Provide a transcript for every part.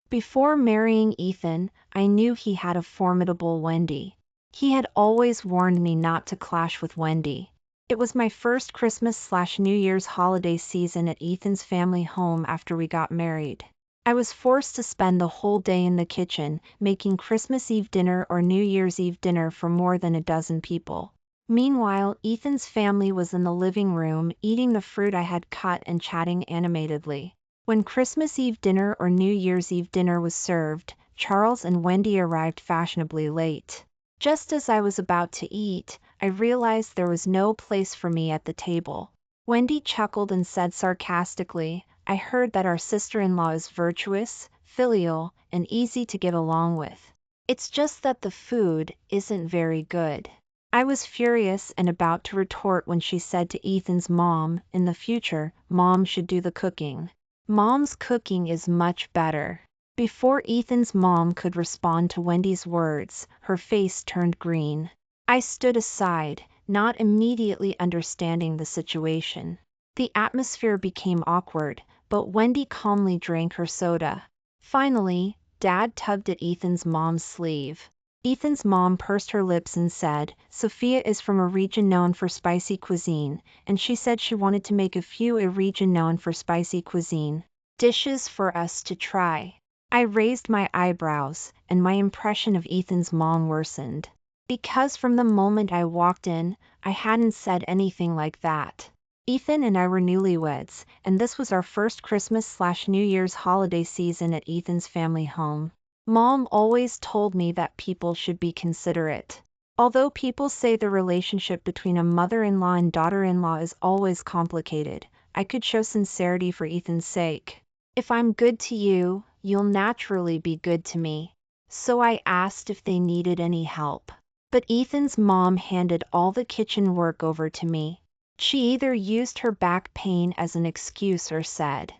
Before marrying Ethan, I knew he had a formidable Wendy. He had always warned me not to clash with Wendy. It was my first Christmas/New Year's holiday season at Ethan's family home after we got married. I was forced to spend the whole day in the kitchen, making Christmas Eve dinner or New Year's Eve dinner for more than a dozen people. Meanwhile, Ethan's family was in the living room, eating the fruit I had cut and chatting animatedly. When Christmas Eve dinner or New Year's Eve dinner was served, Charles and Wendy arrived fashionably late. Just as I was about to eat, I realized there was no place for me at the table. Wendy chuckled and said sarcastically, "I heard that our sister-in-law is virtuous, filial, and easy to get along with. It's just that the food isn't very good." I was furious and about to retort when she said to Ethan's mom, "In the future, Mom should do the cooking. Mom's cooking is much better." Before Ethan's mom could respond to Wendy's words, her face turned green. I stood aside, not immediately understanding the situation. The atmosphere became awkward, but Wendy calmly drank her soda. Finally, Dad tugged at Ethan's mom's sleeve. Ethan's mom pursed her lips and said, "Sophia is from a region known for spicy cuisine, and she said she wanted to make a few a region known for spicy cuisine dishes for us to try." I raised my eyebrows, and my impression of Ethan's mom worsened. Because from the moment I walked in, I hadn't said anything like that. Ethan and I were newlyweds, and this was our first Christmas/New Year's holiday season at Ethan's family home. Mom always told me that people should be considerate. Although people say the relationship between a mother-in-law and daughter-in-law is always complicated, I could show sincerity for Ethan's sake. If I'm good to you, you'll naturally be good to me. So I asked if they needed any help. But Ethan's mom handed all the kitchen work over to me. She either used her back pain as an excuse or said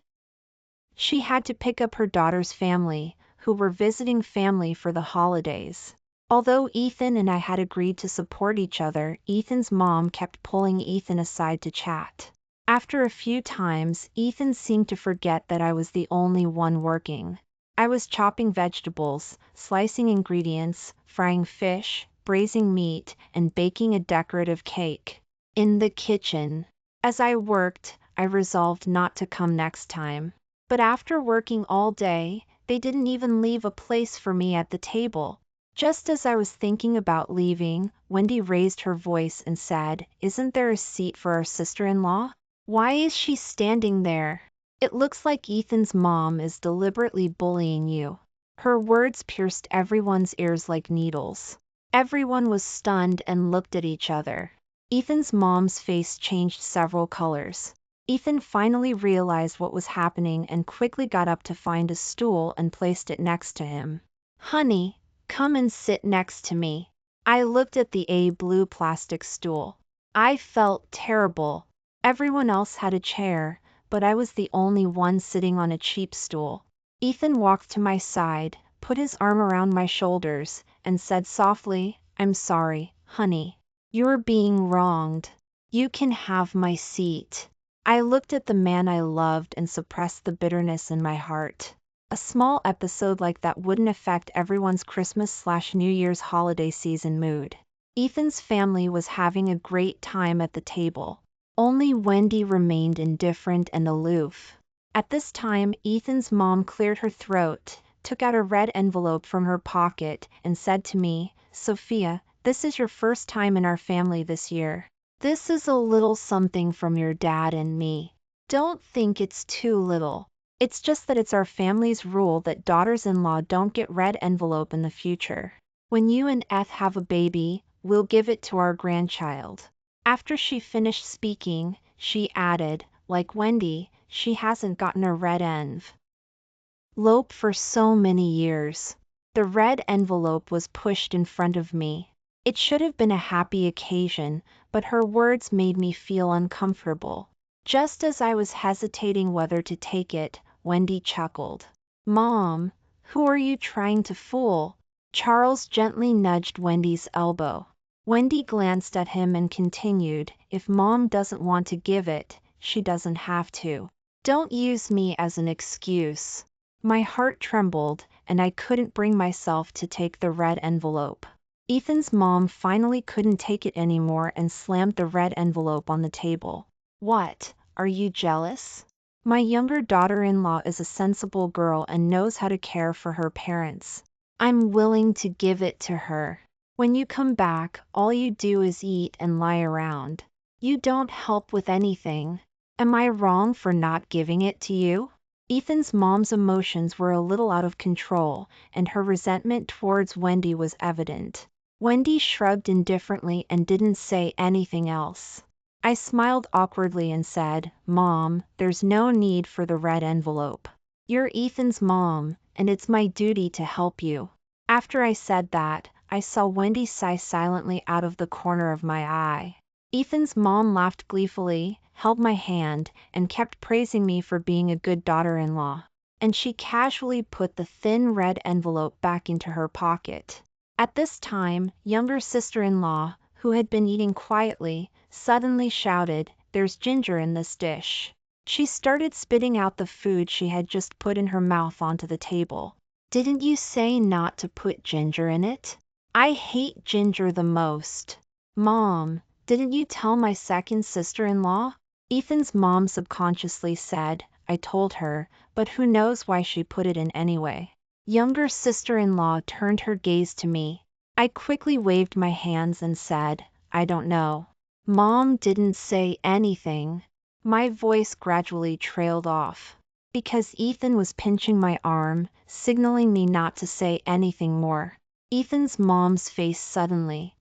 she had to pick up her daughter's family, who were visiting family for the holidays. Although Ethan and I had agreed to support each other, Ethan's mom kept pulling Ethan aside to chat. After a few times, Ethan seemed to forget that I was the only one working. I was chopping vegetables, slicing ingredients, frying fish, braising meat, and baking a decorative cake. In the kitchen. As I worked, I resolved not to come next time. But after working all day, they didn't even leave a place for me at the table. Just as I was thinking about leaving, Wendy raised her voice and said, "Isn't there a seat for our sister-in-law? Why is she standing there? It looks like Ethan's mom is deliberately bullying you." Her words pierced everyone's ears like needles. Everyone was stunned and looked at each other. Ethan's mom's face changed several colors. Ethan finally realized what was happening and quickly got up to find a stool and placed it next to him. "Honey, come and sit next to me." I looked at the blue plastic stool. I felt terrible. Everyone else had a chair, but I was the only one sitting on a cheap stool. Ethan walked to my side, put his arm around my shoulders, and said softly, "I'm sorry, honey. You're being wronged. You can have my seat." I looked at the man I loved and suppressed the bitterness in my heart. A small episode like that wouldn't affect everyone's Christmas/New Year's holiday season mood. Ethan's family was having a great time at the table. Only Wendy remained indifferent and aloof. At this time, Ethan's mom cleared her throat, took out a red envelope from her pocket, and said to me, "Sophia, this is your first time in our family this year. This is a little something from your dad and me. Don't think it's too little. It's just that it's our family's rule that daughters-in-law don't get red envelope in the future. When you and Eth have a baby, we'll give it to our grandchild." After she finished speaking, she added, "Like Wendy, she hasn't gotten a red envelope for so many years." The red envelope was pushed in front of me. It should have been a happy occasion, but her words made me feel uncomfortable. Just as I was hesitating whether to take it, Wendy chuckled. "Mom, who are you trying to fool?" Charles gently nudged Wendy's elbow. Wendy glanced at him and continued, "If Mom doesn't want to give it, she doesn't have to. Don't use me as an excuse." My heart trembled, and I couldn't bring myself to take the red envelope. Ethan's mom finally couldn't take it anymore and slammed the red envelope on the table. What? Are you jealous? My younger daughter-in-law is a sensible girl and knows how to care for her parents. I'm willing to give it to her. When you come back, all you do is eat and lie around. You don't help with anything. Am I wrong for not giving it to you? Ethan's mom's emotions were a little out of control, and her resentment towards Wendy was evident. Wendy shrugged indifferently and didn't say anything else. I smiled awkwardly and said, "Mom, there's no need for the red envelope. You're Ethan's mom, and it's my duty to help you." After I said that, I saw Wendy sigh silently out of the corner of my eye. Ethan's mom laughed gleefully, held my hand, and kept praising me for being a good daughter-in-law. And she casually put the thin red envelope back into her pocket. At this time, younger sister-in-law, who had been eating quietly, suddenly shouted, "There's ginger in this dish." She started spitting out the food she had just put in her mouth onto the table. "Didn't you say not to put ginger in it? I hate ginger the most." "Mom, didn't you tell my second sister-in-law?" Ethan's mom subconsciously said. I told her, but who knows why she put it in anyway. Younger sister-in-law turned her gaze to me. I quickly waved my hands and said, "I don't know." Mom didn't say anything. My voice gradually trailed off. Because Ethan was pinching my arm, signaling me not to say anything more. Ethan's mom's face suddenly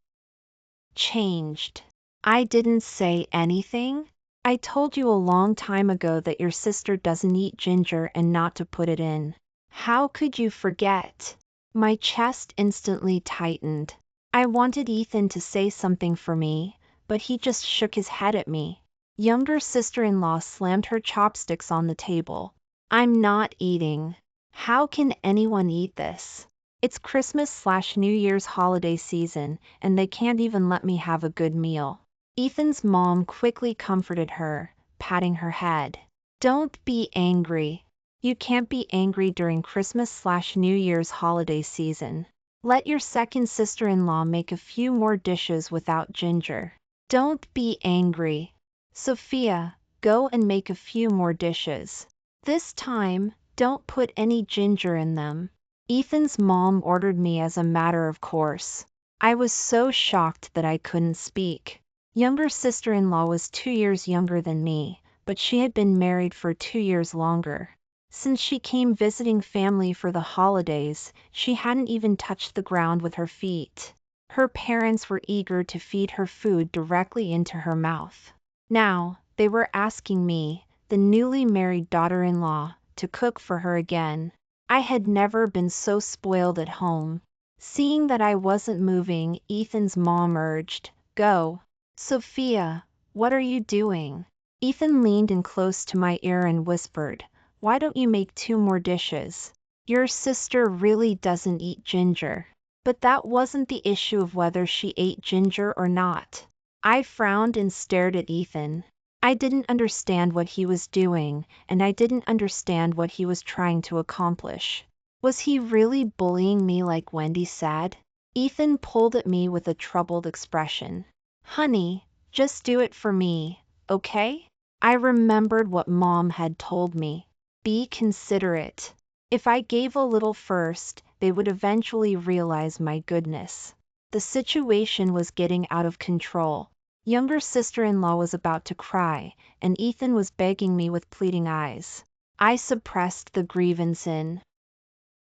changed. "I didn't say anything? I told you a long time ago that your sister doesn't eat ginger and not to put it in. How could you forget?" My chest instantly tightened. I wanted Ethan to say something for me, but he just shook his head at me. Younger sister-in-law slammed her chopsticks on the table. "I'm not eating. How can anyone eat this? It's Christmas/New Year's holiday season, and they can't even let me have a good meal." Ethan's mom quickly comforted her, patting her head. "Don't be angry. You can't be angry during Christmas/New Year's holiday season. Let your second sister-in-law make a few more dishes without ginger. Don't be angry. Sophia, go and make a few more dishes. This time, don't put any ginger in them." Ethan's mom ordered me as a matter of course. I was so shocked that I couldn't speak. Younger sister-in-law was 2 years younger than me, but she had been married for 2 years longer. Since she came visiting family for the holidays, she hadn't even touched the ground with her feet. Her parents were eager to feed her food directly into her mouth. Now, they were asking me, the newly married daughter-in-law, to cook for her again. I had never been so spoiled at home. Seeing that I wasn't moving, Ethan's mom urged, "Go. Sophia, what are you doing?" Ethan leaned in close to my ear and whispered, "Why don't you make 2 more dishes? Your sister really doesn't eat ginger." But that wasn't the issue of whether she ate ginger or not. I frowned and stared at Ethan. I didn't understand what he was doing, and I didn't understand what he was trying to accomplish. Was he really bullying me like Wendy said? Ethan pulled at me with a troubled expression. "Honey, just do it for me, okay?" I remembered what Mom had told me. Be considerate. If I gave a little first, they would eventually realize my goodness. The situation was getting out of control. Younger sister-in-law was about to cry, and Ethan was begging me with pleading eyes. I suppressed the grievance in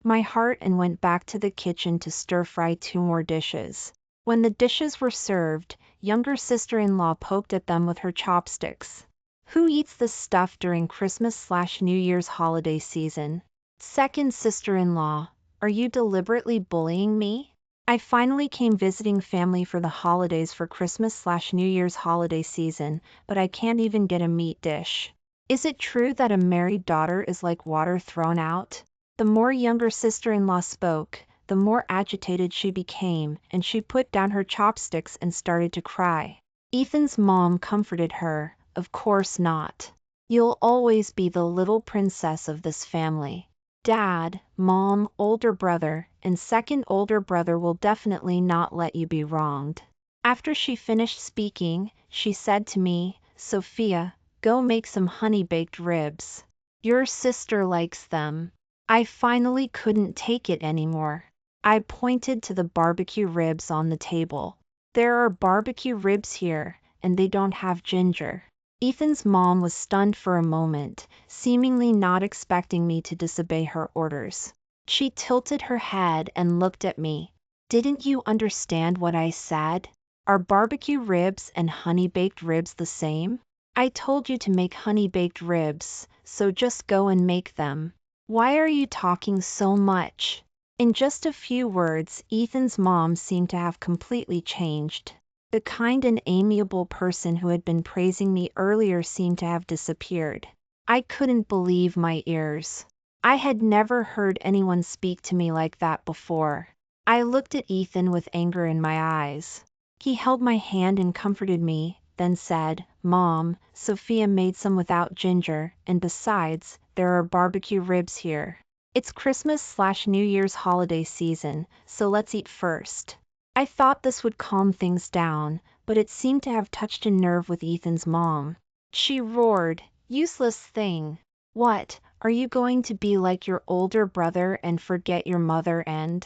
my heart and went back to the kitchen to stir-fry 2 more dishes. When the dishes were served, younger sister-in-law poked at them with her chopsticks. "Who eats this stuff during Christmas/New Year's holiday season?" Second sister-in-law, "Are you deliberately bullying me? I finally came visiting family for the holidays for Christmas/New Year's holiday season, but I can't even get a meat dish. Is it true that a married daughter is like water thrown out?" The more younger sister-in-law spoke, the more agitated she became, and she put down her chopsticks and started to cry. Ethan's mom comforted her, "Of course not. You'll always be the little princess of this family." Dad, Mom, older brother, and second older brother will definitely not let you be wronged. After she finished speaking, she said to me, Sophia, go make some honey-baked ribs. Your sister likes them. I finally couldn't take it anymore. I pointed to the barbecue ribs on the table. There are barbecue ribs here, and they don't have ginger. Ethan's mom was stunned for a moment, seemingly not expecting me to disobey her orders. She tilted her head and looked at me. Didn't you understand what I said? Are barbecue ribs and honey-baked ribs the same? I told you to make honey-baked ribs, so just go and make them. Why are you talking so much? In just a few words, Ethan's mom seemed to have completely changed. The kind and amiable person who had been praising me earlier seemed to have disappeared. I couldn't believe my ears. I had never heard anyone speak to me like that before. I looked at Ethan with anger in my eyes. He held my hand and comforted me, then said, Mom, Sophia made some without ginger, and besides, there are barbecue ribs here. It's Christmas/New Year's holiday season, so let's eat first. I thought this would calm things down, but it seemed to have touched a nerve with Ethan's mom. She roared, useless thing. What, are you going to be like your older brother and forget your mother and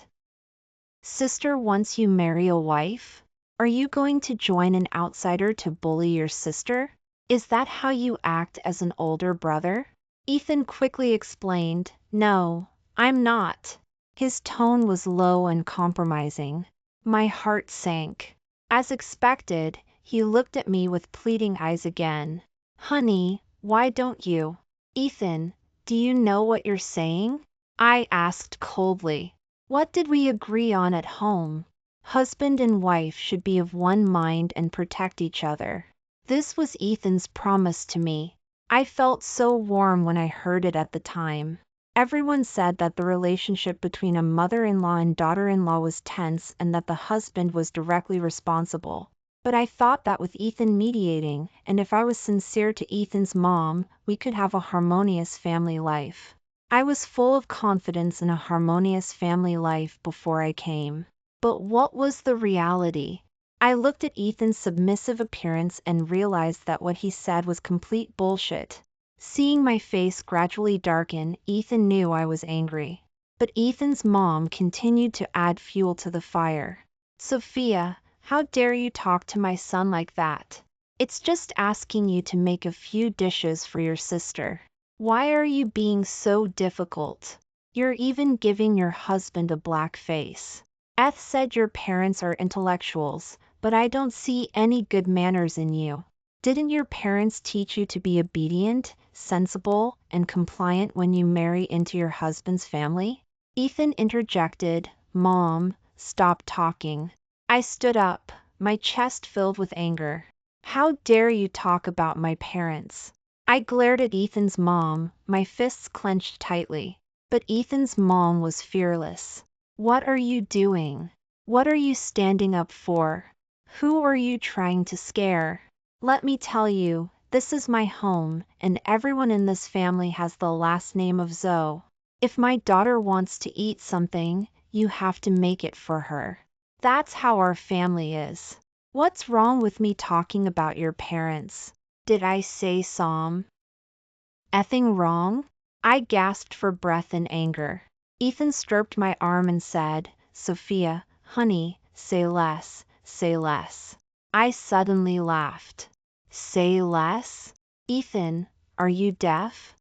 sister once you marry a wife? Are you going to join an outsider to bully your sister? Is that how you act as an older brother? Ethan quickly explained, No, I'm not. His tone was low and compromising. My heart sank. As expected, he looked at me with pleading eyes again. Honey, why don't you? Ethan, do you know what you're saying? I asked coldly. What did we agree on at home? Husband and wife should be of one mind and protect each other. This was Ethan's promise to me. I felt so warm when I heard it at the time. Everyone said that the relationship between a mother-in-law and daughter-in-law was tense and that the husband was directly responsible. But I thought that with Ethan mediating, and if I was sincere to Ethan's mom, we could have a harmonious family life. I was full of confidence in a harmonious family life before I came. But what was the reality? I looked at Ethan's submissive appearance and realized that what he said was complete bullshit. Seeing my face gradually darken, Ethan knew I was angry. But Ethan's mom continued to add fuel to the fire. Sophia, how dare you talk to my son like that? It's just asking you to make a few dishes for your sister. Why are you being so difficult? You're even giving your husband a black face. Eth said your parents are intellectuals, but I don't see any good manners in you. Didn't your parents teach you to be obedient, sensible, and compliant when you marry into your husband's family? Ethan interjected, Mom, stop talking. I stood up, my chest filled with anger. How dare you talk about my parents? I glared at Ethan's mom, my fists clenched tightly. But Ethan's mom was fearless. What are you doing? What are you standing up for? Who are you trying to scare? Let me tell you, this is my home, and everyone in this family has the last name of Zoe. If my daughter wants to eat something, you have to make it for her. That's how our family is. What's wrong with me talking about your parents? Did I say some effing wrong? I gasped for breath in anger. Ethan stroked my arm and said, Sophia, honey, say less, say less. I suddenly laughed. Say less? Ethan, are you deaf?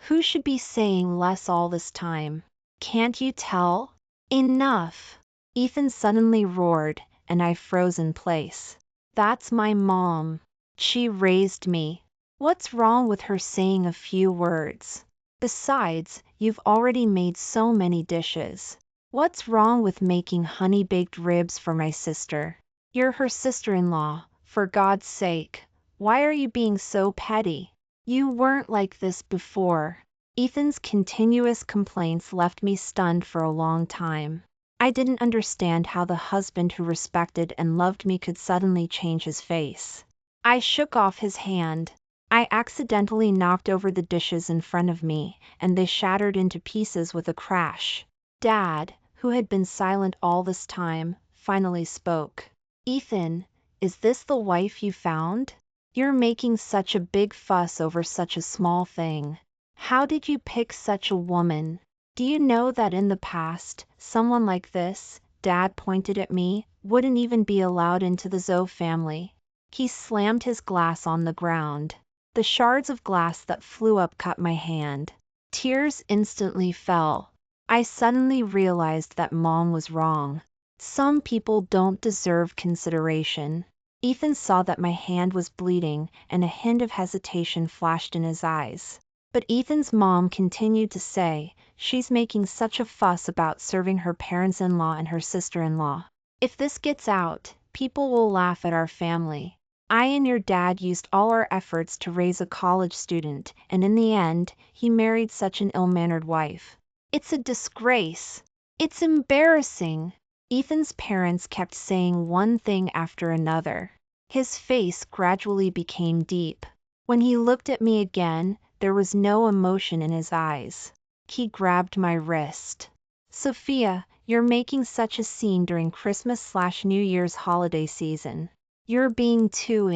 Who should be saying less all this time? Can't you tell? Enough! Ethan suddenly roared, and I froze in place. That's my mom. She raised me. What's wrong with her saying a few words? Besides, you've already made so many dishes. What's wrong with making honey-baked ribs for my sister? You're her sister-in-law, for God's sake. Why are you being so petty? You weren't like this before. Ethan's continuous complaints left me stunned for a long time. I didn't understand how the husband who respected and loved me could suddenly change his face. I shook off his hand. I accidentally knocked over the dishes in front of me, and they shattered into pieces with a crash. Dad, who had been silent all this time, finally spoke. Ethan, is this the wife you found? You're making such a big fuss over such a small thing. How did you pick such a woman? Do you know that in the past, someone like this, Dad pointed at me, wouldn't even be allowed into the Zoe family? He slammed his glass on the ground. The shards of glass that flew up cut my hand. Tears instantly fell. I suddenly realized that Mom was wrong. Some people don't deserve consideration. Ethan saw that my hand was bleeding, and a hint of hesitation flashed in his eyes. But Ethan's mom continued to say, she's making such a fuss about serving her parents-in-law and her sister-in-law. If this gets out, people will laugh at our family. I and your dad used all our efforts to raise a college student, and in the end, he married such an ill-mannered wife. It's a disgrace. It's embarrassing. Ethan's parents kept saying one thing after another. His face gradually became deep. When he looked at me again, there was no emotion in his eyes. He grabbed my wrist. Sophia, you're making such a scene during Christmas/New Year's holiday season. You're being too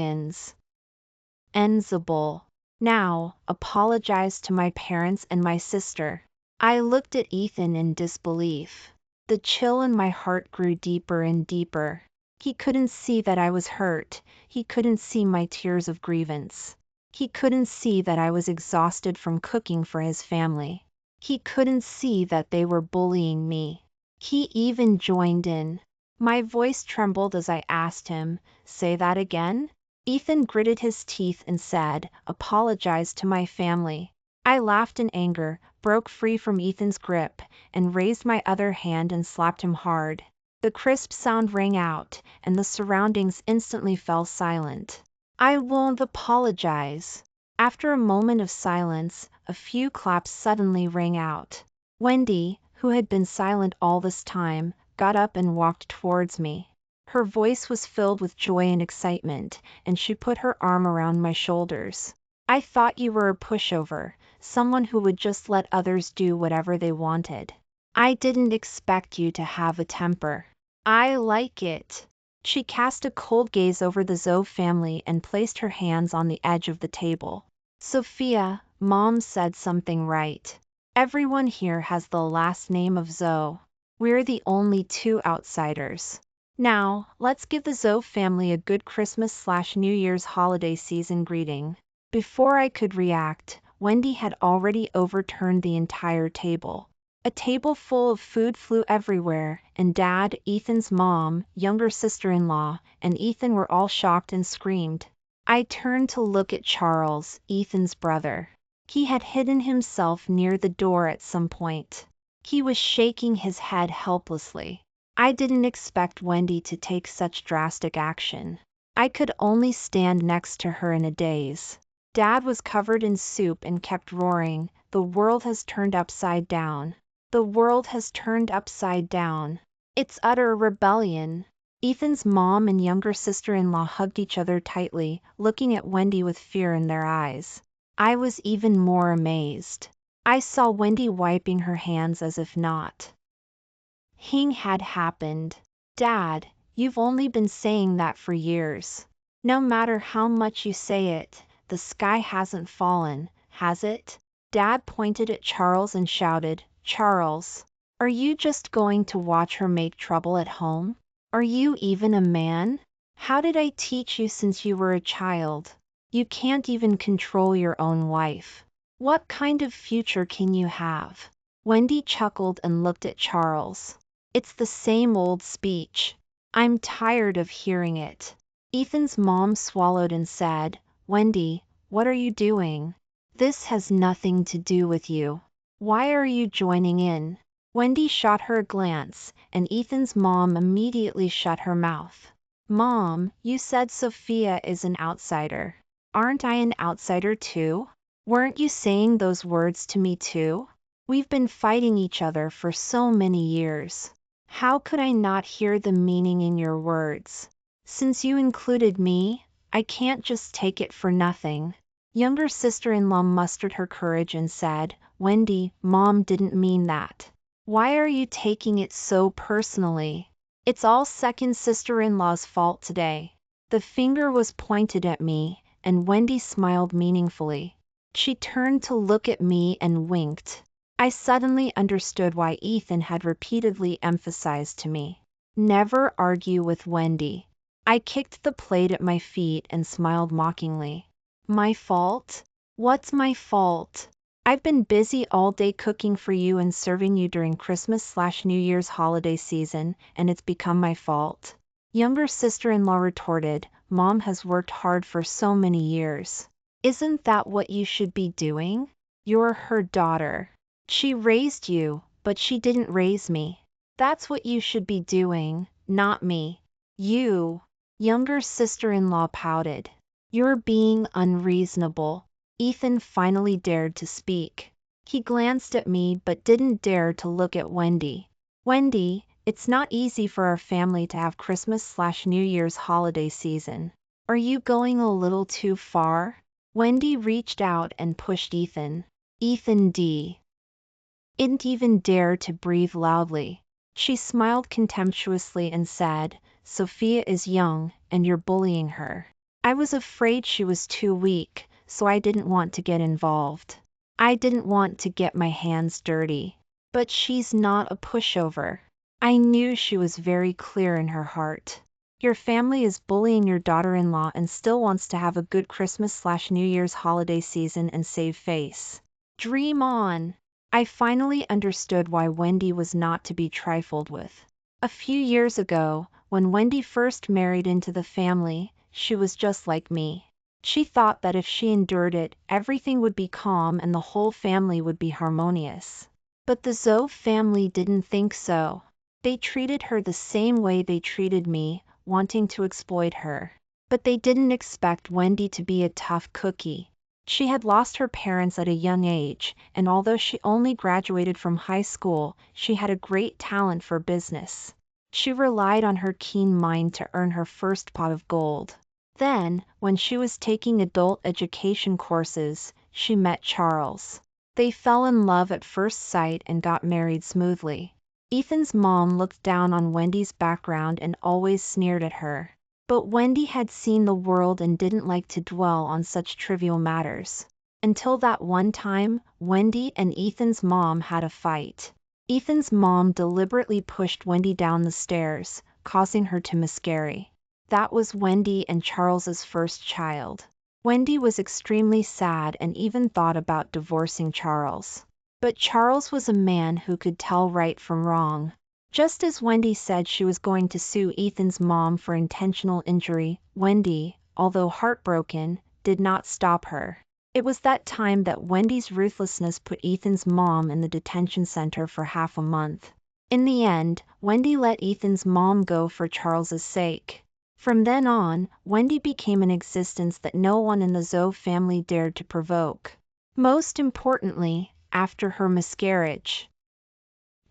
insubordinate. Now, apologize to my parents and my sister. I looked at Ethan in disbelief. The chill in my heart grew deeper and deeper. He couldn't see that I was hurt. He couldn't see my tears of grievance. He couldn't see that I was exhausted from cooking for his family. He couldn't see that they were bullying me. He even joined in. My voice trembled as I asked him, "Say that again?" Ethan gritted his teeth and said, "Apologize to my family." I laughed in anger, broke free from Ethan's grip, and raised my other hand and slapped him hard. The crisp sound rang out, and the surroundings instantly fell silent. I won't apologize. After a moment of silence, a few claps suddenly rang out. Wendy, who had been silent all this time, got up and walked towards me. Her voice was filled with joy and excitement, and she put her arm around my shoulders. I thought you were a pushover, someone who would just let others do whatever they wanted. I didn't expect you to have a temper. I like it. She cast a cold gaze over the Zoe family and placed her hands on the edge of the table. Sophia, Mom said something right. Everyone here has the last name of Zoe. We're the only two outsiders. Now, let's give the Zoe family a good Christmas/New Year's holiday season greeting. Before I could react, Wendy had already overturned the entire table. A table full of food flew everywhere, and Dad, Ethan's mom, younger sister-in-law, and Ethan were all shocked and screamed. I turned to look at Charles, Ethan's brother. He had hidden himself near the door at some point. He was shaking his head helplessly. I didn't expect Wendy to take such drastic action. I could only stand next to her in a daze. Dad was covered in soup and kept roaring, "The world has turned upside down. The world has turned upside down. It's utter rebellion." Ethan's mom and younger sister-in-law hugged each other tightly, looking at Wendy with fear in their eyes. I was even more amazed. I saw Wendy wiping her hands as if nothing had happened. Dad, you've only been saying that for years. No matter how much you say it, the sky hasn't fallen, has it? Dad pointed at Charles and shouted, "Charles, are you just going to watch her make trouble at home? Are you even a man? How did I teach you since you were a child? You can't even control your own wife. What kind of future can you have?" Wendy chuckled and looked at Charles. "It's the same old speech. I'm tired of hearing it." Ethan's mom swallowed and said, "Wendy, what are you doing? This has nothing to do with you. Why are you joining in?" Wendy shot her a glance, and Ethan's mom immediately shut her mouth. "Mom, you said Sophia is an outsider. Aren't I an outsider too? Weren't you saying those words to me too? We've been fighting each other for so many years. How could I not hear the meaning in your words? Since you included me, I can't just take it for nothing." Younger sister-in-law mustered her courage and said, "Wendy, Mom didn't mean that. Why are you taking it so personally? It's all second sister-in-law's fault today." The finger was pointed at me, and Wendy smiled meaningfully. She turned to look at me and winked. I suddenly understood why Ethan had repeatedly emphasized to me, "Never argue with Wendy." I kicked the plate at my feet and smiled mockingly. My fault? What's my fault? I've been busy all day cooking for you and serving you during Christmas/New Year's holiday season, and it's become my fault. Younger sister-in-law retorted, "Mom has worked hard for so many years. Isn't that what you should be doing? You're her daughter. She raised you, but she didn't raise me. That's what you should be doing, not me." "You," younger sister-in-law pouted. "You're being unreasonable." Ethan finally dared to speak. He glanced at me but didn't dare to look at Wendy. "Wendy, it's not easy for our family to have Christmas/New Year's holiday season. Are you going a little too far?" Wendy reached out and pushed Ethan. Ethan didn't even dare to breathe loudly. She smiled contemptuously and said, "Sophia is young, and you're bullying her." I was afraid she was too weak, so I didn't want to get involved. I didn't want to get my hands dirty. But she's not a pushover. I knew she was very clear in her heart. Your family is bullying your daughter-in-law and still wants to have a good Christmas/New Year's holiday season and save face. Dream on. I finally understood why Wendy was not to be trifled with. A few years ago, when Wendy first married into the family, she was just like me. She thought that if she endured it, everything would be calm and the whole family would be harmonious. But the Zoe family didn't think so. They treated her the same way they treated me, wanting to exploit her. But they didn't expect Wendy to be a tough cookie. She had lost her parents at a young age, and although she only graduated from high school, she had a great talent for business. She relied on her keen mind to earn her first pot of gold. Then, when she was taking adult education courses, she met Charles. They fell in love at first sight and got married smoothly. Ethan's mom looked down on Wendy's background and always sneered at her. But Wendy had seen the world and didn't like to dwell on such trivial matters. Until that one time, Wendy and Ethan's mom had a fight. Ethan's mom deliberately pushed Wendy down the stairs, causing her to miscarry. That was Wendy and Charles's first child. Wendy was extremely sad and even thought about divorcing Charles. But Charles was a man who could tell right from wrong. Just as Wendy said she was going to sue Ethan's mom for intentional injury, Wendy, although heartbroken, did not stop her. It was that time that Wendy's ruthlessness put Ethan's mom in the detention center for half a month. In the end, Wendy let Ethan's mom go for Charles's sake. From then on, Wendy became an existence that no one in the Zoe family dared to provoke. Most importantly, after her miscarriage,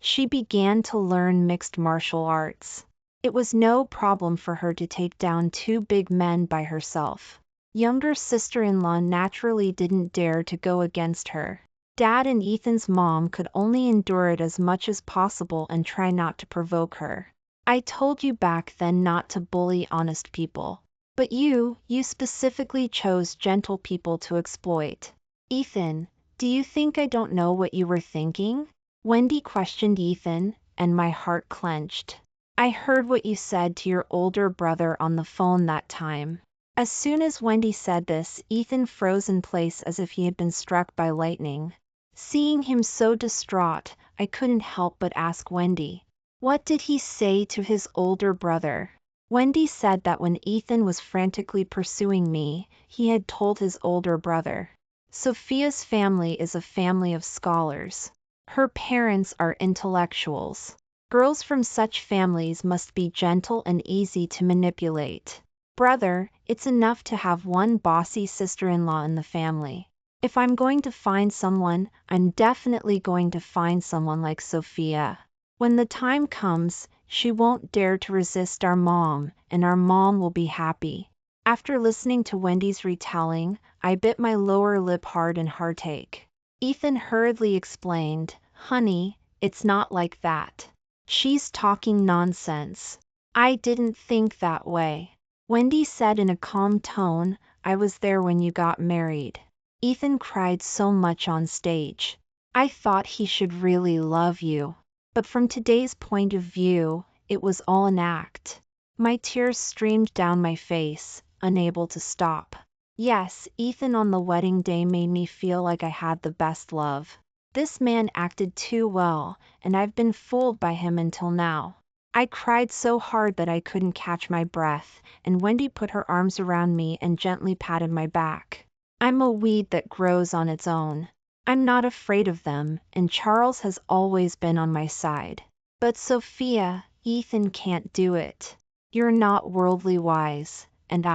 she began to learn mixed martial arts. It was no problem for her to take down two big men by herself. Younger sister-in-law naturally didn't dare to go against her. Dad and Ethan's mom could only endure it as much as possible and try not to provoke her. I told you back then not to bully honest people. But you specifically chose gentle people to exploit. Ethan, do you think I don't know what you were thinking? Wendy questioned Ethan, and my heart clenched. I heard what you said to your older brother on the phone that time. As soon as Wendy said this, Ethan froze in place as if he had been struck by lightning. Seeing him so distraught, I couldn't help but ask Wendy, "What did he say to his older brother?" Wendy said that when Ethan was frantically pursuing me, he had told his older brother, "Sophia's family is a family of scholars. Her parents are intellectuals. Girls from such families must be gentle and easy to manipulate. Brother, it's enough to have one bossy sister-in-law in the family. If I'm going to find someone, I'm definitely going to find someone like Sophia. When the time comes, she won't dare to resist our mom, and our mom will be happy." After listening to Wendy's retelling, I bit my lower lip hard in heartache. Ethan hurriedly explained, "Honey, it's not like that. She's talking nonsense. I didn't think that way." Wendy said in a calm tone, "I was there when you got married. Ethan cried so much on stage. I thought he should really love you. But from today's point of view, it was all an act." My tears streamed down my face, unable to stop. Yes, Ethan on the wedding day made me feel like I had the best love. This man acted too well, and I've been fooled by him until now. I cried so hard that I couldn't catch my breath, and Wendy put her arms around me and gently patted my back. I'm a weed that grows on its own. I'm not afraid of them, and Charles has always been on my side. But Sophia, Ethan can't do it. You're not worldly wise, and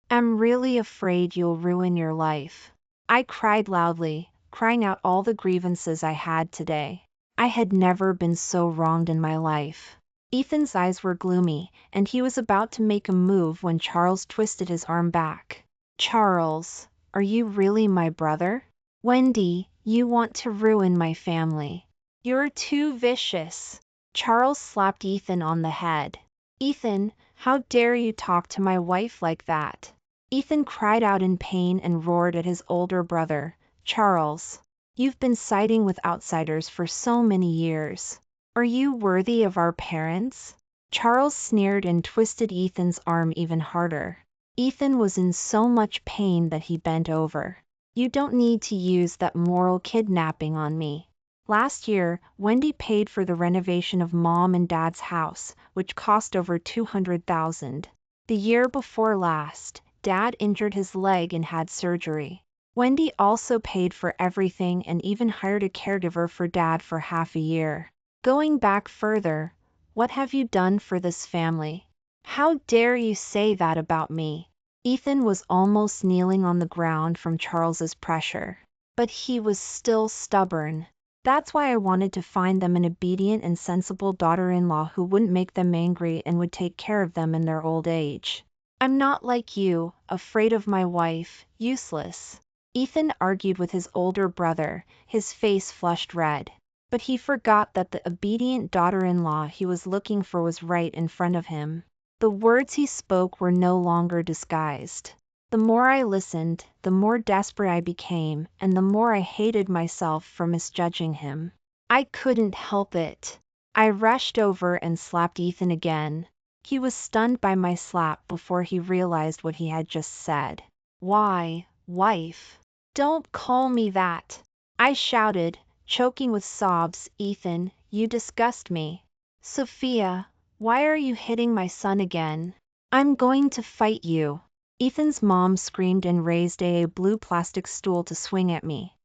I'm really afraid you'll ruin your life." I cried loudly, crying out all the grievances I had today. I had never been so wronged in my life. Ethan's eyes were gloomy, and he was about to make a move when Charles twisted his arm back. "Charles, are you really my brother?" "Wendy, you want to ruin my family. You're too vicious." Charles slapped Ethan on the head. "Ethan, how dare you talk to my wife like that?" Ethan cried out in pain and roared at his older brother, "Charles, you've been siding with outsiders for so many years. Are you worthy of our parents?" Charles sneered and twisted Ethan's arm even harder. Ethan was in so much pain that he bent over. "You don't need to use that moral kidnapping on me. Last year, Wendy paid for the renovation of Mom and Dad's house, which cost over $200,000. The year before last, Dad injured his leg and had surgery. Wendy also paid for everything and even hired a caregiver for Dad for half a year. Going back further, what have you done for this family? How dare you say that about me?" Ethan was almost kneeling on the ground from Charles's pressure. But he was still stubborn. "That's why I wanted to find them an obedient and sensible daughter-in-law who wouldn't make them angry and would take care of them in their old age. I'm not like you, afraid of my wife, useless." Ethan argued with his older brother, his face flushed red. But he forgot that the obedient daughter-in-law he was looking for was right in front of him. The words he spoke were no longer disguised. The more I listened, the more desperate I became, and the more I hated myself for misjudging him. I couldn't help it. I rushed over and slapped Ethan again. He was stunned by my slap before he realized what he had just said. "Why, wife? Don't call me that!" I shouted, choking with sobs. "Ethan, you disgust me." "Sophia, why are you hitting my son again? I'm going to fight you." Ethan's mom screamed and raised a blue plastic stool to swing at me.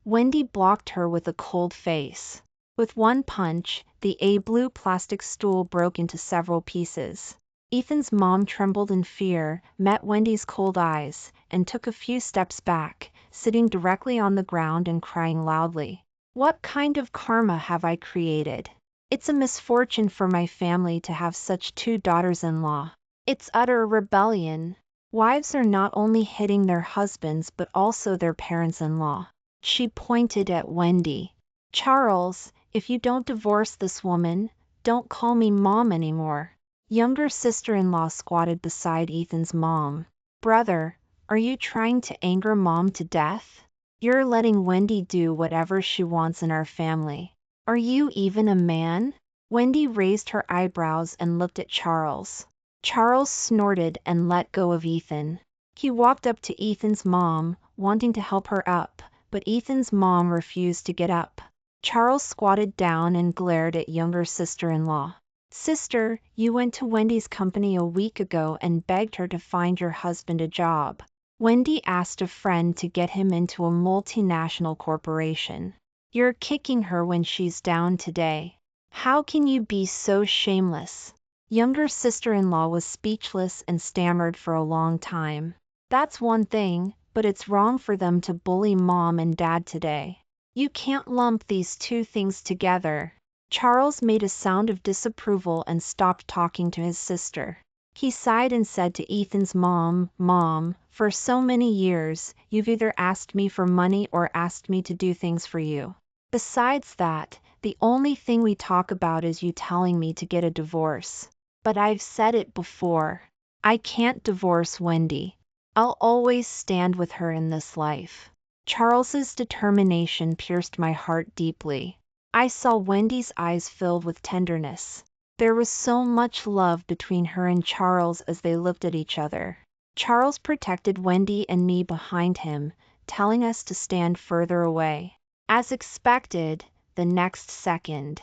Wendy blocked her with a cold face. With one punch, the blue plastic stool broke into several pieces. Ethan's mom trembled in fear, met Wendy's cold eyes, and took a few steps back, sitting directly on the ground and crying loudly. "What kind of karma have I created? It's a misfortune for my family to have such two daughters-in-law. It's utter rebellion. Wives are not only hitting their husbands but also their parents-in-law." She pointed at Wendy. "Charles, if you don't divorce this woman, don't call me Mom anymore." Younger sister-in-law squatted beside Ethan's mom. "Brother, are you trying to anger Mom to death? You're letting Wendy do whatever she wants in our family. Are you even a man?" Wendy raised her eyebrows and looked at Charles. Charles snorted and let go of Ethan. He walked up to Ethan's mom, wanting to help her up, but Ethan's mom refused to get up. Charles squatted down and glared at younger sister-in-law. "Sister, you went to Wendy's company a week ago and begged her to find your husband a job. Wendy asked a friend to get him into a multinational corporation. You're kicking her when she's down today. How can you be so shameless?" Younger sister-in-law was speechless and stammered for a long time. "That's one thing, but it's wrong for them to bully Mom and Dad today. You can't lump these two things together." Charles made a sound of disapproval and stopped talking to his sister. He sighed and said to Ethan's mom, "Mom, for so many years, you've either asked me for money or asked me to do things for you. Besides that, the only thing we talk about is you telling me to get a divorce. But I've said it before. I can't divorce Wendy. I'll always stand with her in this life." Charles's determination pierced my heart deeply. I saw Wendy's eyes filled with tenderness. There was so much love between her and Charles as they looked at each other. Charles protected Wendy and me behind him, telling us to stand further away. As expected, the next second,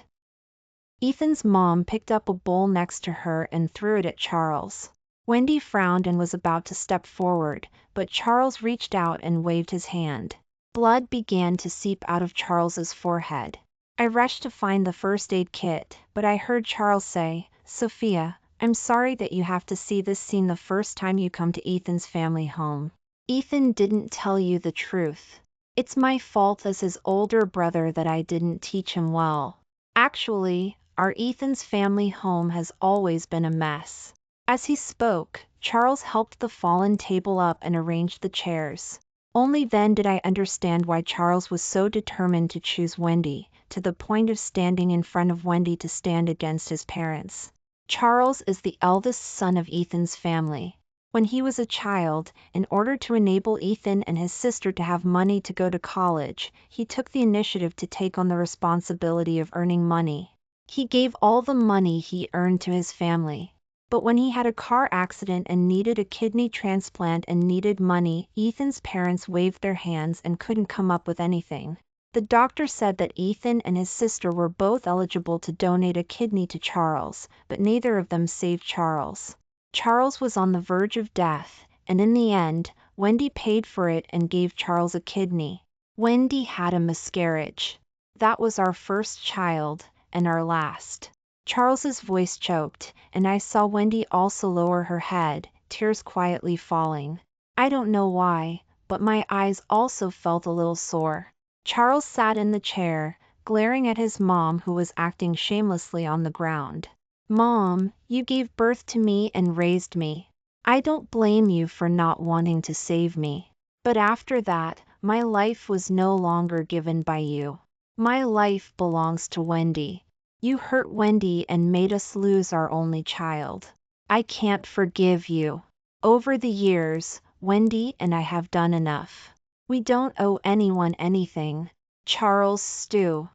Ethan's mom picked up a bowl next to her and threw it at Charles. Wendy frowned and was about to step forward, but Charles reached out and waved his hand. Blood began to seep out of Charles's forehead. I rushed to find the first aid kit, but I heard Charles say, "Sophia, I'm sorry that you have to see this scene the first time you come to Ethan's family home. Ethan didn't tell you the truth. It's my fault as his older brother that I didn't teach him well. Actually, our Ethan's family home has always been a mess." As he spoke, Charles helped the fallen table up and arranged the chairs. Only then did I understand why Charles was so determined to choose Wendy, to the point of standing in front of Wendy to stand against his parents. Charles is the eldest son of Ethan's family. When he was a child, in order to enable Ethan and his sister to have money to go to college, he took the initiative to take on the responsibility of earning money. He gave all the money he earned to his family. But when he had a car accident and needed a kidney transplant and needed money, Ethan's parents waved their hands and couldn't come up with anything. The doctor said that Ethan and his sister were both eligible to donate a kidney to Charles, but neither of them saved Charles. Charles was on the verge of death, and in the end, Wendy paid for it and gave Charles a kidney. Wendy had a miscarriage. That was our first child, and our last. Charles's voice choked, and I saw Wendy also lower her head, tears quietly falling. I don't know why, but my eyes also felt a little sore. Charles sat in the chair, glaring at his mom who was acting shamelessly on the ground. "Mom, you gave birth to me and raised me. I don't blame you for not wanting to save me. But after that, my life was no longer given by you. My life belongs to Wendy. You hurt Wendy and made us lose our only child. I can't forgive you. Over the years, Wendy and I have done enough. We don't owe anyone anything." Charles stood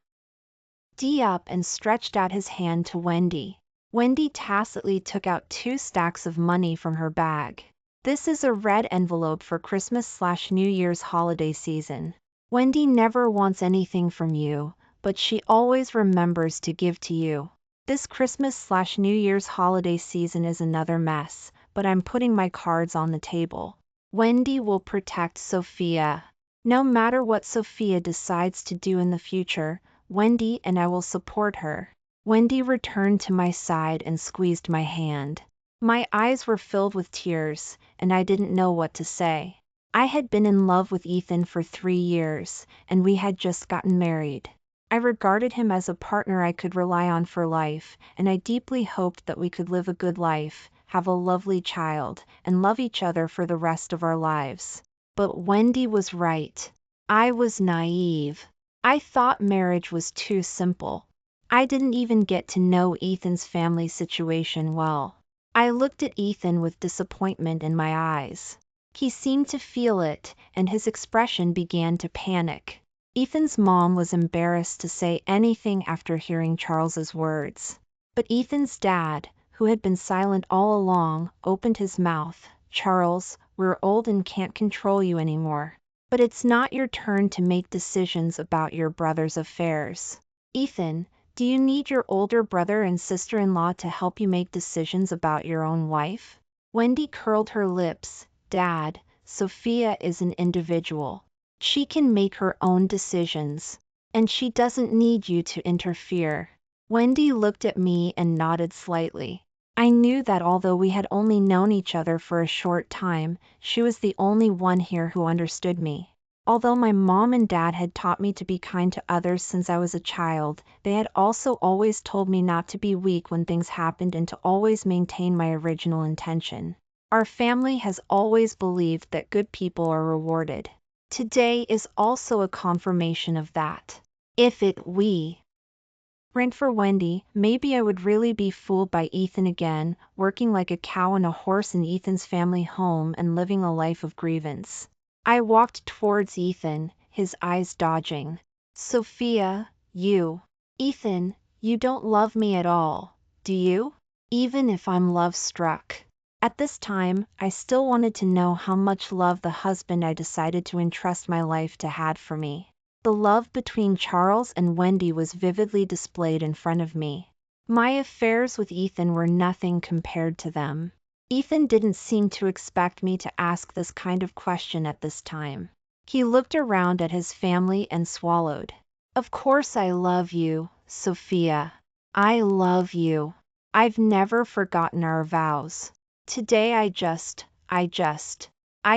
up and stretched out his hand to Wendy. Wendy tacitly took out 2 stacks of money from her bag. "This is a red envelope for Christmas/New Year's holiday season. Wendy never wants anything from you, but she always remembers to give to you. This Christmas/New Year's holiday season is another mess, but I'm putting my cards on the table. Wendy will protect Sophia. No matter what Sophia decides to do in the future, Wendy and I will support her." Wendy returned to my side and squeezed my hand. My eyes were filled with tears, and I didn't know what to say. I had been in love with Ethan for 3 years, and we had just gotten married. I regarded him as a partner I could rely on for life, and I deeply hoped that we could live a good life, have a lovely child, and love each other for the rest of our lives. But Wendy was right. I was naive. I thought marriage was too simple. I didn't even get to know Ethan's family situation well. I looked at Ethan with disappointment in my eyes. He seemed to feel it, and his expression began to panic. Ethan's mom was embarrassed to say anything after hearing Charles's words. But Ethan's dad, who had been silent all along, opened his mouth. "Charles, we're old and can't control you anymore. But it's not your turn to make decisions about your brother's affairs. Ethan, do you need your older brother and sister-in-law to help you make decisions about your own wife?" Wendy curled her lips. "Dad, Sophia is an individual. She can make her own decisions. And she doesn't need you to interfere." Wendy looked at me and nodded slightly. I knew that although we had only known each other for a short time, she was the only one here who understood me. Although my mom and dad had taught me to be kind to others since I was a child, they had also always told me not to be weak when things happened and to always maintain my original intention. Our family has always believed that good people are rewarded. Today is also a confirmation of that. If it weren't for Wendy, maybe I would really be fooled by Ethan again, working like a cow and a horse in Ethan's family home and living a life of grievance. I walked towards Ethan, his eyes dodging. Sophia, Ethan, you don't love me at all, do you? Even if I'm love-struck. At this time, I still wanted to know how much love the husband I decided to entrust my life to had for me. The love between Charles and Wendy was vividly displayed in front of me. My affairs with Ethan were nothing compared to them. Ethan didn't seem to expect me to ask this kind of question at this time. He looked around at his family and swallowed. Of course I love you, Sophia. I love you. I've never forgotten our vows. Today I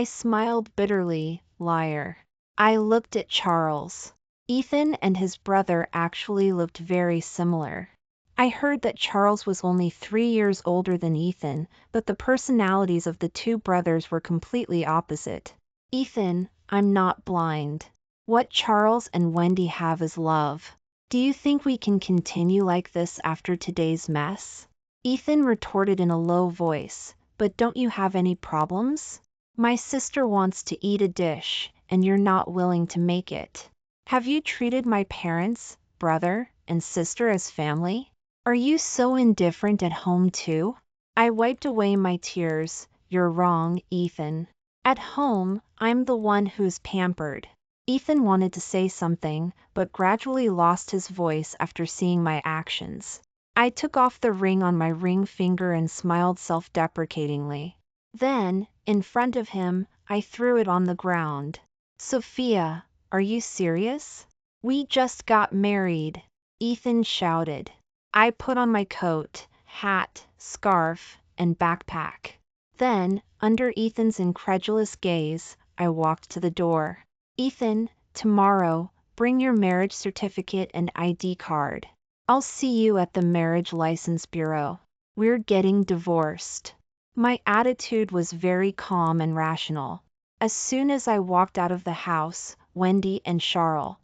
smiled bitterly, liar. I looked at Charles. Ethan and his brother actually looked very similar. I heard that Charles was only 3 years older than Ethan, but the personalities of the two brothers were completely opposite. Ethan, I'm not blind. What Charles and Wendy have is love. Do you think we can continue like this after today's mess? Ethan retorted in a low voice, but don't you have any problems? My sister wants to eat a dish, and you're not willing to make it. Have you treated my parents, brother, and sister as family? Are you so indifferent at home too? I wiped away my tears. You're wrong, Ethan. At home, I'm the one who's pampered. Ethan wanted to say something, but gradually lost his voice after seeing my actions. I took off the ring on my ring finger and smiled self-deprecatingly. Then, in front of him, I threw it on the ground. Sophia, are you serious? We just got married, Ethan shouted. I put on my coat, hat, scarf, and backpack. Then, under Ethan's incredulous gaze, I walked to the door. Ethan, tomorrow, bring your marriage certificate and ID card. I'll see you at the marriage license bureau. We're getting divorced. My attitude was very calm and rational. As soon as I walked out of the house, Wendy and Charles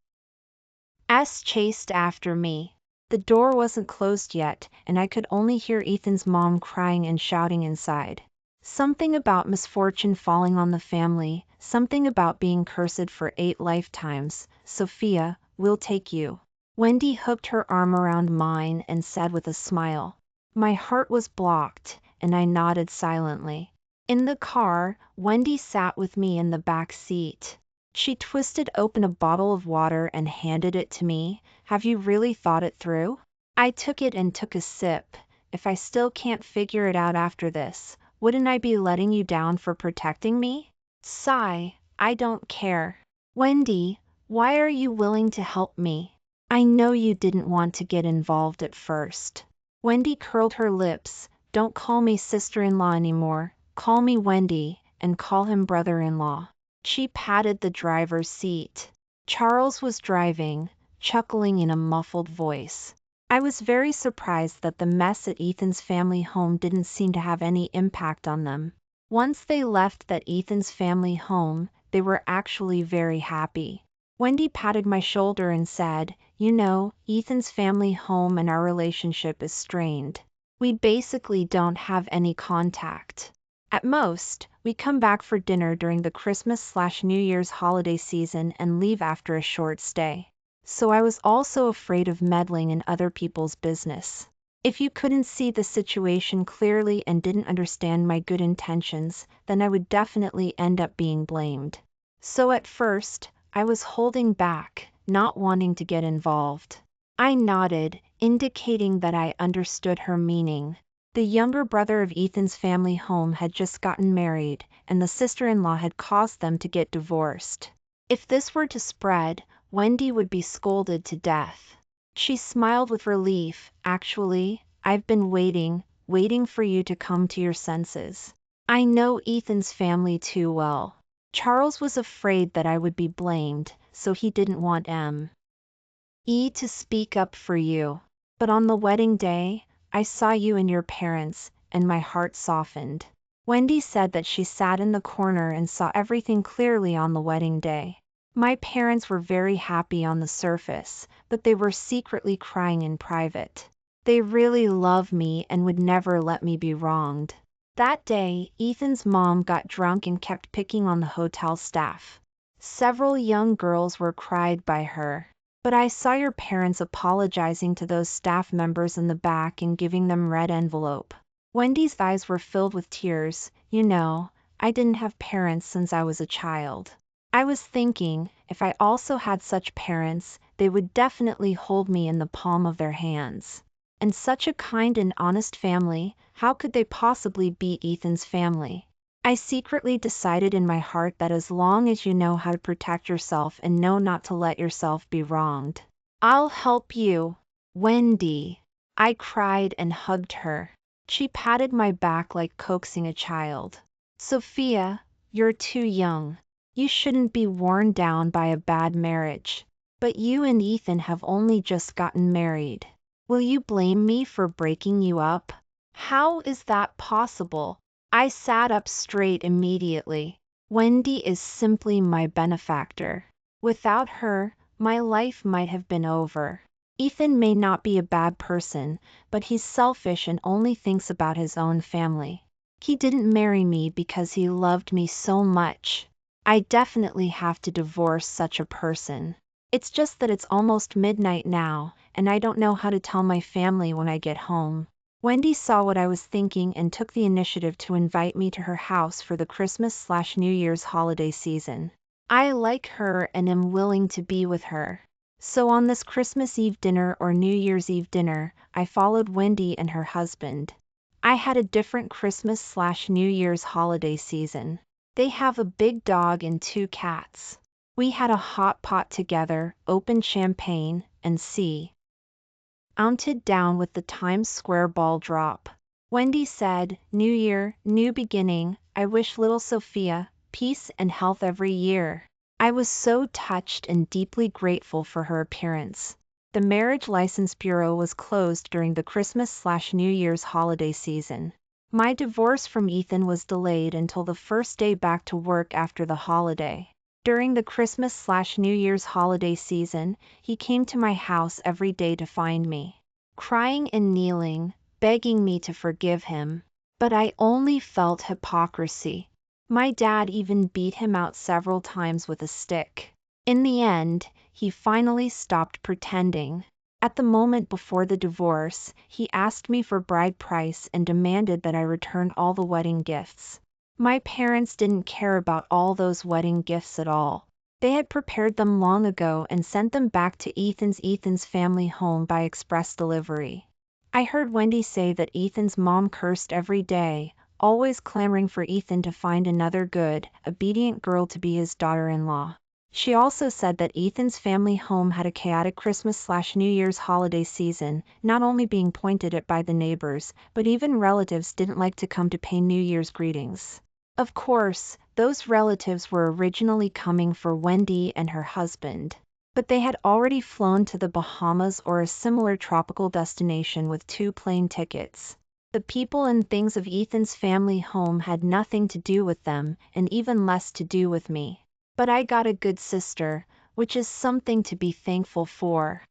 chased after me. The door wasn't closed yet, and I could only hear Ethan's mom crying and shouting inside. Something about misfortune falling on the family, something about being cursed for 8 lifetimes. Sophia, we'll take you. Wendy hooked her arm around mine and said with a smile. My heart was blocked, and I nodded silently. In the car, Wendy sat with me in the back seat. She twisted open a bottle of water and handed it to me. Have you really thought it through? I took it and took a sip. If I still can't figure it out after this, wouldn't I be letting you down for protecting me? Sigh, I don't care. Wendy, why are you willing to help me? I know you didn't want to get involved at first. Wendy curled her lips. Don't call me sister-in-law anymore. Call me Wendy, and call him brother-in-law. She patted the driver's seat. Charles was driving, chuckling in a muffled voice. I was very surprised that the mess at Ethan's family home didn't seem to have any impact on them. Once they left that Ethan's family home, they were actually very happy. Wendy patted my shoulder and said, you know, Ethan's family home and our relationship is strained. We basically don't have any contact. At most, we come back for dinner during the Christmas/New Year's holiday season and leave after a short stay. So I was also afraid of meddling in other people's business. If you couldn't see the situation clearly and didn't understand my good intentions, then I would definitely end up being blamed. So at first, I was holding back, not wanting to get involved. I nodded, indicating that I understood her meaning. The younger brother of Ethan's family home had just gotten married, and the sister-in-law had caused them to get divorced. If this were to spread, Wendy would be scolded to death. She smiled with relief. Actually, I've been waiting for you to come to your senses. I know Ethan's family too well. Charles was afraid that I would be blamed, so he didn't want E to speak up for you. But on the wedding day, I saw you and your parents, and my heart softened. Wendy said that she sat in the corner and saw everything clearly on the wedding day. My parents were very happy on the surface, but they were secretly crying in private. They really love me and would never let me be wronged. That day, Ethan's mom got drunk and kept picking on the hotel staff. Several young girls were cried by her. But I saw your parents apologizing to those staff members in the back and giving them red envelope. Wendy's eyes were filled with tears. You know, I didn't have parents since I was a child. I was thinking, if I also had such parents, they would definitely hold me in the palm of their hands. And such a kind and honest family, how could they possibly beat Ethan's family? I secretly decided in my heart that as long as you know how to protect yourself and know not to let yourself be wronged, I'll help you. Wendy. I cried and hugged her. She patted my back like coaxing a child. Sophia, you're too young. You shouldn't be worn down by a bad marriage. But you and Ethan have only just gotten married. Will you blame me for breaking you up? How is that possible? I sat up straight immediately. Wendy is simply my benefactor. Without her, my life might have been over. Ethan may not be a bad person, but he's selfish and only thinks about his own family. He didn't marry me because he loved me so much. I definitely have to divorce such a person. It's just that it's almost midnight now, and I don't know how to tell my family when I get home. Wendy saw what I was thinking and took the initiative to invite me to her house for the Christmas/New Year's holiday season. I like her and am willing to be with her. So on this Christmas Eve dinner or New Year's Eve dinner, I followed Wendy and her husband. I had a different Christmas/New Year's holiday season. They have a big dog and 2 cats. We had a hot pot together, opened champagne, and counted down with the Times Square ball drop. Wendy said, "New year, new beginning, I wish little Sophia peace and health every year." I was so touched and deeply grateful for her appearance. The Marriage License Bureau was closed during the Christmas/New Year's holiday season. My divorce from Ethan was delayed until the first day back to work after the holiday. During the Christmas/New Year's holiday season, he came to my house every day to find me, crying and kneeling, begging me to forgive him. But I only felt hypocrisy. My dad even beat him out several times with a stick. In the end, he finally stopped pretending. At the moment before the divorce, he asked me for bride price and demanded that I return all the wedding gifts. My parents didn't care about all those wedding gifts at all. They had prepared them long ago and sent them back to Ethan's family home by express delivery. I heard Wendy say that Ethan's mom cursed every day, always clamoring for Ethan to find another good, obedient girl to be his daughter-in-law. She also said that Ethan's family home had a chaotic Christmas/New Year's holiday season, not only being pointed at by the neighbors, but even relatives didn't like to come to pay New Year's greetings. Of course, those relatives were originally coming for Wendy and her husband, but they had already flown to the Bahamas or a similar tropical destination with 2 plane tickets. The people and things of Ethan's family home had nothing to do with them, and even less to do with me. But I got a good sister, which is something to be thankful for.